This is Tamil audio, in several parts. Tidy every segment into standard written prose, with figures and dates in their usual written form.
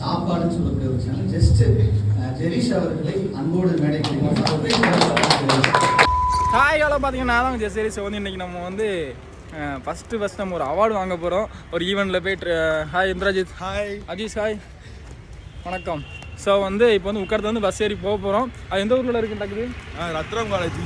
சாப்பாடுன்னு சொல்லக்கூடிய ஒரு சேனல். ஜஸ்ட் ஜெரிஷ் அவர்களை அன்போடு மேடைக்கு ஹாய் ஹலோ பார்த்தீங்கன்னா நான் தான் ஜெரிஷ் வந்து இன்றைக்கி நம்ம வந்து ஃபஸ்ட்டு நம்ம ஒரு அவார்டு வாங்க போகிறோம் ஒரு ஈவெண்ட்டில் போய்ட்டு. Hi Indrajith. Hi Ajeesh. Hi வணக்கம். ஸோ வந்து இப்போ வந்து உட்கார்ந்து வந்து பஸ் ஏறி போக போகிறோம். அது எந்த ஊரில் இருக்குது நடக்குது? ரத்னம் காலேஜ்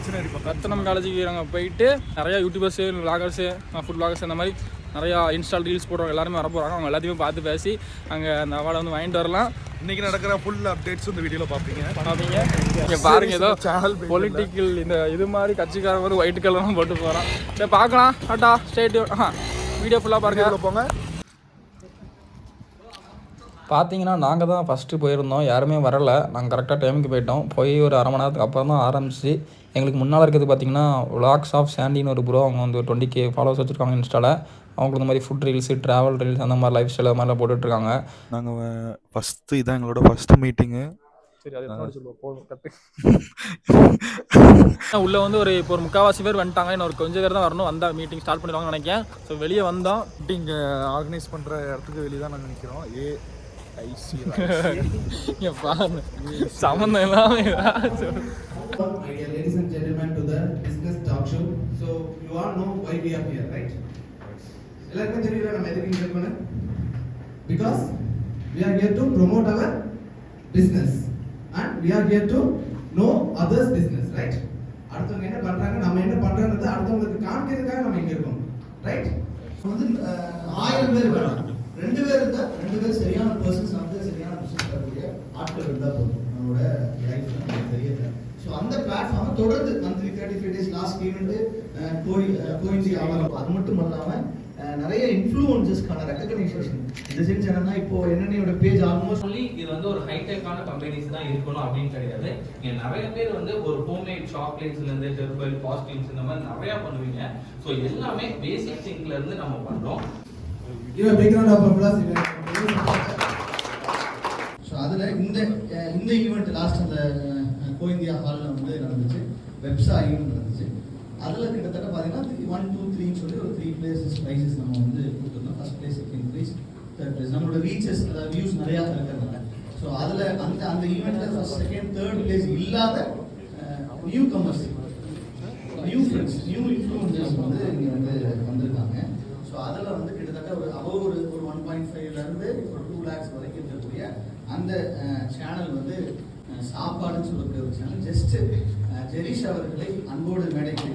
ரத்னம் காலேஜுக்கு நாங்கள் போயிட்டு நிறையா யூடியூபர்ஸு விளாகர்ஸு ஃபுட் விளாகர்ஸ் அந்த மாதிரி நிறையா இன்ஸ்டால் ரீல்ஸ் போடுறவங்க எல்லாருமே வர போகிறாங்க. அவங்க எல்லாத்தையுமே பார்த்து பேசி அங்கே அந்த அவார்டை வந்து வாங்கிட்டு வரலாம். இன்றைக்கி நடக்கிற ஃபுல் அப்டேட்ஸ் இந்த வீடியோவில் பார்ப்பீங்க. இங்கே பாருங்கள், ஏதோ பொலிட்டிக்கல் இந்த இது மாதிரி கட்சிக்காரங்க வந்து ஒயிட் கலர்லாம் போட்டு போகிறான். சரி பார்க்கலாம். டாட்டா ஸ்டேட் வீடியோ ஃபுல்லாக பாருங்க போங்க. பார்த்தீங்கன்னா நாங்கள் தான் ஃபஸ்ட்டு போயிருந்தோம், யாருமே வரலை. நாங்கள் கரெக்டாக டைமுக்கு போயிட்டோம். போய் ஒரு அரை மணி நேரத்துக்கு அப்புறம் தான் ஆரம்பிச்சு. எங்களுக்கு முன்னால் இருக்கிறது பார்த்திங்கன்னா விளாக்ஸ் ஆஃப் சாண்டின்னு ஒரு ப்ரோ. அவங்க வந்து 20K ஃபாலோவர்ஸ் வச்சுருக்காங்க இன்ஸ்டாவில். அவங்களுக்கு இந்த மாதிரி ஃபுட் ரீல்ஸு, ட்ராவல் ரீல்ஸ் அந்த மாதிரி லைஃப் ஸ்டைல் அது மாதிரிலாம் போட்டுட்ருக்காங்க. நாங்கள் ஃபஸ்ட்டு இதான் எங்களோட ஃபஸ்ட்டு மீட்டிங்கு. சரி அது சொல்லுவோம் போதும் கற்று உள்ளே வந்து ஒரு முக்கால்வாசி பேர் வந்துட்டாங்க. இன்னும் ஒரு கொஞ்சம் பேர் தான் வரணும். வந்தால் மீட்டிங் ஸ்டார்ட் பண்ணிடுவாங்கன்னு நினைக்கிறேன். ஸோ வெளியே வந்தோம். மீட்டிங் ஆர்கனைஸ் பண்ணுற இடத்துக்கு வெளியே தான் நாங்கள் நிற்கிறோம். சம்மந்தம் எல்லாமே. Ladies and gentlemen, to the business talk show. So you all know why we are here, right? எல்லாருக்கும் தெரியுமா நம்ம எதுக்கு இங்க இருக்கோம்? Because we are here to promote our business and we are here to know others business, right? அடுத்தவங்க என்ன பண்றாங்க, நம்ம என்ன பண்றோம்ன்றது அடுத்தவங்களுக்கு காமிக்கிறதுக்காக நம்ம இங்க இருக்கோம், right? வந்து 1000 பேர் வேணும். 2 பேர் இருந்தா 2 பேர் சரியான பர்சன்ஸ், வந்து சரியான பிசினஸ் பண்ணக்கூடிய ஆட்கள் இருந்தா போதும் நம்மளோட லைஃப்ல நமக்கு தெரியுது. ஸோ அந்த பிளாட்ஃபார்மை தொடர்ந்து மந்த்லி 35 days லாஸ்ட் ஈவெண்ட் கோயின்சி ஆகலாம். அது மட்டும் இல்லாமல் நிறைய இன்ஃப்ளூயன்சஸ்க்கான ரெகக்னைசேஷன். இந்த சென்ஸ் என்னன்னா இப்போ என்னென்ன பேஜ் ஆல்மோஸ்ட் சொல்லி இது வந்து ஒரு ஹைடெக்கான கம்பெனிஸ் தான் இருக்கணும் அப்படின்னு கிடையாது. இங்கே நிறைய பேர் வந்து ஒரு ஹோம்மேட் சாக்லேட்ஸ்லேருந்து ஹெர்பல் காஸ்டியூம்ஸ் இந்த மாதிரி நிறையா பண்ணுவீங்க. ஸோ எல்லாமே பேசிக் திங்க்ல இருந்து நம்ம பண்ணுறோம். ஸோ அதில் இந்த ஈவெண்ட் லாஸ்ட் அந்த கோயிந்தியா ஹாலில் வந்து நடந்துச்சு. வெப்சா ஈவெண்ட் நடந்துச்சு. அதில் கிட்டத்தட்ட பார்த்தீங்கன்னா 1, 2, 3 சொல்லி ஒரு 3 பிளேசஸ் ப்ரைஸஸ் நம்ம வந்து கொடுத்துருந்தோம். First place, second place, third place. நம்மளோட ரீச்சஸ் அதாவது வியூஸ் நிறையா இருக்கிறதுனால ஸோ அதில் அந்த ஈவெண்ட்டில் ஃபர்ஸ்ட், செகண்ட், தேர்ட் பிளேஸ் இல்லாத new commerce, new friends, new influencers வந்து இங்கே வந்து வந்திருக்காங்க. ஸோ அதில் வந்து கிட்டத்தட்ட ஒரு 1.5லேருந்து ஒரு 2 lakhs வரைக்கும் இருக்கக்கூடிய அந்த சேனல் வந்து சாப்பாடுன்னு சொல்லக்கூடிய ஒரு சேனல். ஜஸ்ட் ஜெரிஷ் அவர்களை அன்போடு மேடைக்கு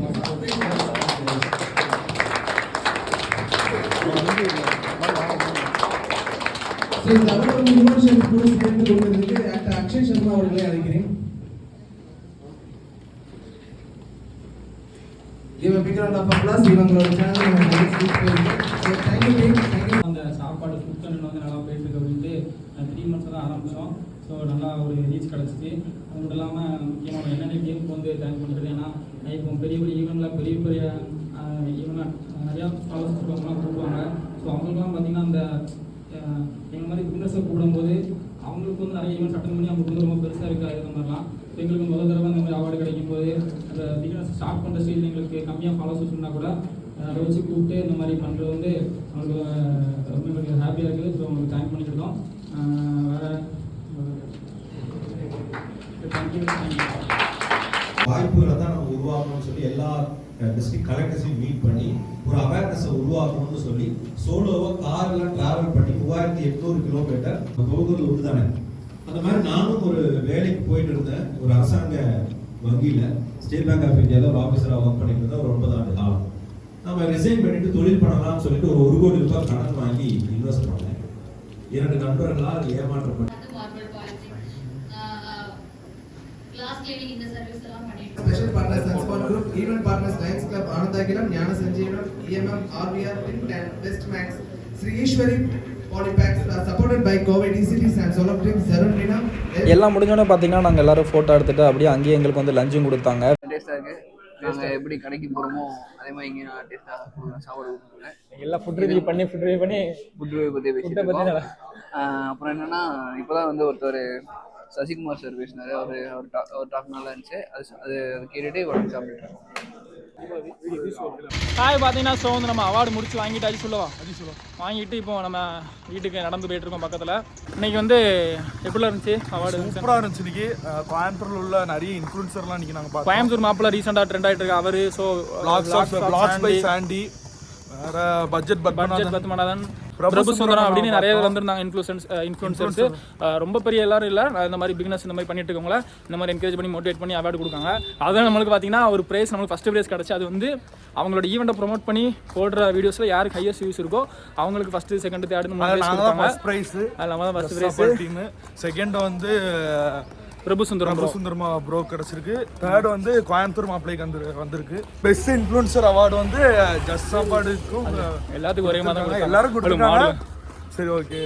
அக்ஷய் சர்மா அவர்களை அழைக்கிறேன். அந்த சாப்பாடு ஃபுட் கண்டென்ட் வந்து நல்லா போயிட்டு இருக்கு அப்படின்ட்டு 3 months தான் ஆரம்பித்தோம். ஸோ நல்லா ஒரு ரீச் கிடச்சிச்சு. அது மட்டும் இல்லாமல் முக்கியமாக என்னென்ன கேமுக்கு வந்து தேங்க் பண்ணுறது. ஏன்னா இப்போ பெரிய ஈவெண்ட்டில் பெரிய ஈவெண்ட்லாம் நிறையா ஃபாலோவர்ஸ் இருக்கவங்களாம் கூப்பிடுவாங்க. ஸோ அவங்களுக்குலாம் பார்த்திங்கன்னா அந்த எங்கள் மாதிரி பிஸ்னஸை கூப்பிடும்போது அவங்களுக்கு வந்து நிறைய ஈவெண்ட்ஸ் அட்டன் பண்ணி அவங்களுக்கு வந்து ரொம்ப பெருசாக இருக்காது. இந்த மாதிரிலாம் எங்களுக்கு முதல் தடவை இந்த மாதிரி அவார்டு கிடைக்கும் போது அந்த பிஸ்னஸ் ஸ்டார்ட் பண்ணுற ஸ்டேஜ் எங்களுக்கு கம்மியாக ஃபாலோவர்ஸ் இருந்தால் கூட அதை வச்சு கூப்பிட்டு இந்த மாதிரி பண்ணுறது வந்து அவங்களுக்கு ரொம்ப எங்களுக்கு ஹாப்பியாக இருக்குது. ஸோ அவங்களுக்கு தேங்க் பண்ணிக்கிட்டோம். வேறு வாய்ப்புகளை தான் நம்ம உருவாக்கணும்னு சொல்லி எல்லா டிஸ்ட்ரிக்ட் கலெக்டர்ஸையும் மீட் பண்ணி ஒரு அவேர்னஸை உருவாக்கணும்னு சொல்லி சோலோவை காரில் டிராவல் பண்ணி 3800 கிலோமீட்டர் கோகுல் தானே. அந்த மாதிரி நானும் ஒரு வேலைக்கு போயிட்டு இருந்தேன். ஒரு அரசாங்க வங்கியில் ஸ்டேட் பேங்க் ஆஃப் இந்தியாவில் ஒரு ஆஃபீஸராக ஒர்க் பண்ணிட்டு இருந்தேன் ஒரு 9 ஆண்டு காலம். நம்ம ரிசைன் பண்ணிட்டு தொழில் பண்ணலாம்னு சொல்லிட்டு ஒரு 1 கோடி ரூபாய் கடன் வாங்கி இன்வெஸ்ட் பண்ணேன். 2 நண்பர்களால் ஏமாற்றப்பட்டேன். Special partners Sunspot Group, event partners Lions Club, Anandagiram, Jnana Sanjeevam, EMM, RVR, Tint and Best Max, Sri Ishwari Polypacks are supported by COVID ECTs and Solar Drinks, Zarundina. எல்லாம் முடிஞ்சோடனே பார்த்தீங்கன்னா நாங்கள் எல்லோரும் ஃபோட்டோ எடுத்துகிட்டு அப்படியே அங்கேயே எங்களுக்கு வந்து லஞ்சும் கொடுத்தாங்க. டேஸ்ட்டாக இருக்குது. நாங்கள் எப்படி கடைக்கு போகிறோமோ அதே மாதிரி இங்கே நான் டேஸ்ட்டாக சாப்பாடு கொடுக்குறேன். எல்லாம் ஃபுட் ரிவ்யூ பண்ணி ஃபுட் ரிவ்யூ பற்றி பேசிட்டு அப்புறம் என்னென்னா இப்போ தான் வந்து ஒருத்தர் சசிகுமார் சார் பேசினார். அவர் டாக் நல்லா இருந்துச்சு. அது கேட்டுகிட்டே உடம்பு சாப்பிட்டுருக்கோம். ஹாய் பார்த்தீங்கன்னா ஸோ வந்து நம்ம அவார்டு முடிச்சு வாங்கிட்டு சொல்லவா வாங்கிட்டு இப்போ நம்ம வீட்டுக்கு நடந்து போயிட்டு இருக்கோம் பக்கத்தில். இன்னைக்கு வந்து எப்படிலாம் இருந்துச்சு அவார்டு? சூப்பராக இருந்துச்சு. இன்னைக்கு கோயம்புத்தூர்ல உள்ள நிறைய இன்ஃப்ளூன்சர்லாம் இன்னைக்கு நாங்கள் பார்த்தோம். கோயம்புத்தூர் மாப்பிள்ள ரீசெண்டாக ட்ரெண்ட் ஆகிட்டு இருக்கு அவர். ஸோ பிளாக்ஸ் பை சாண்டி, வேற பட்ஜெட் பத்மநாதன், பிரபு சுந்தரம் அப்படின்னு நிறைய பேர் வந்திருந்தாங்க. இன்ஃப்ளூன்சர்ஸ் ரொம்ப பெரிய எல்லாரும் இல்லை, இந்த மாதிரி பிகினர்ஸ் இந்த மாதிரி பண்ணிட்டு இருக்கவங்கள இந்த மாதிரி என்கரேஜ் பண்ணி மோட்டிவேட் பண்ணி அவார்டு கொடுக்காங்க. அதான் நம்மளுக்கு பார்த்தீங்கன்னா ஒரு ப்ரைஸ், நம்மளுக்கு ஃபஸ்ட்டு ப்ரைஸ் கிடச்சி. அது வந்து அவங்களோட ஈவெண்ட்டை ப்ரொமோட் பண்ணி போடுற வீடியோஸில் யாருக்கு ஹையஸ்ட் வியூஸ் இருக்கோ அவங்களுக்கு first second third first prize. அது நம்ம தான் ஃபஸ்ட் ப்ரைஸ். டீம் செகண்ட் வந்து பிரபு சுந்தரமா ப்ரோ கிடைச்சிருக்கு. தேர்ட் வந்து கோயம்புத்தூர் மாப்பிள்ளைக்கு வந்திருக்கு. பெஸ்ட் இன்ஃப்ளூன்சர் அவார்டு வந்து ஜஸ்ட் சாப்பாடுக்கும் எல்லாத்துக்கும் ஒரே மாதிரி எல்லாரும் கொடுத்துருக்காங்க. சரி, ஓகே.